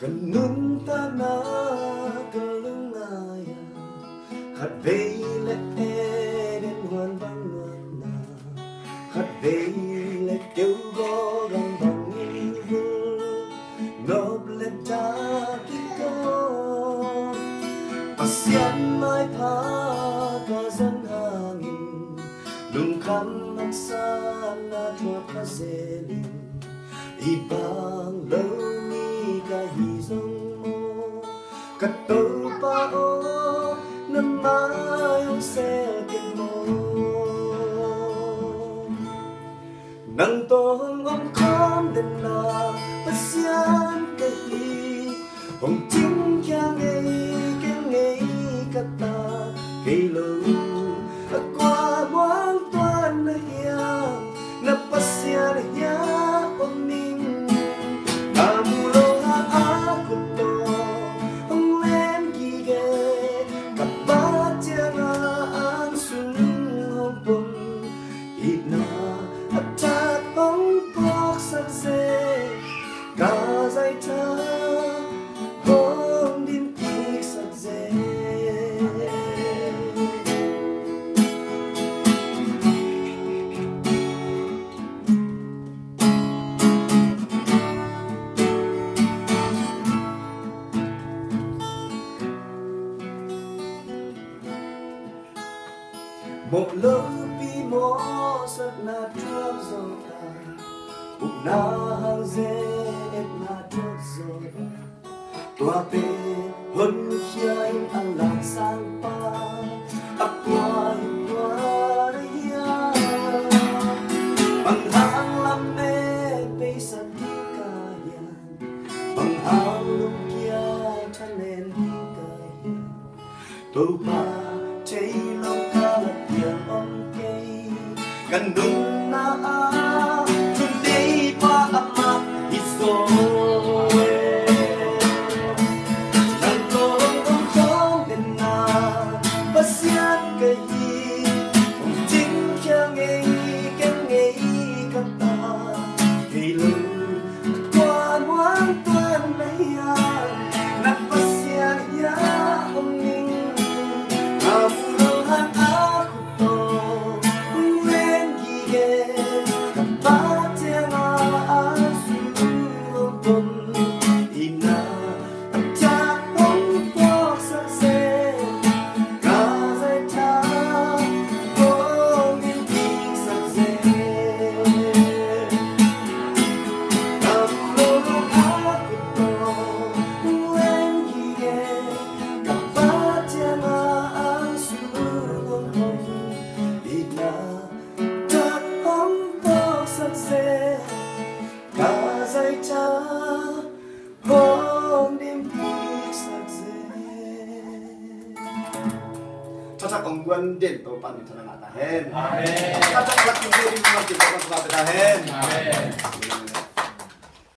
Kanunta na kalungayan Hat veile eden huan banguan na Hat veile keugo gang bangin hul Noble dakiko Pasyan mai pa kazan hangin Lungkam ang sana tuat kaselin Ibang lumi kahizong mo Kato pa o na mayong selkin mo Nang tohong om kom din na pasyan kahi Hong ting kya ngay kata kay lo At kwa buang tuan na hiyang na pasyan hiya om ning một lupi mo sat na truck zota uk na hang ze et na truck zota tua pe hon hiai ang lang sang pa apoi tua ria bang hang lam me pe sat di kaya bang hang lum kia chanen di kaya tu pa chei long Gandung na today pa ama iso Nandong ang kong din na pasyan kahi Kung ting kya ngay kata Kailan kwa muang tuan na hiya Nagpasyan hiya umning Amulungan ako to Chắc ông quân điện tổ pan cho nó ngã ta hen. Chắc lắc kinh tế đi mà chịu con sao ta hen.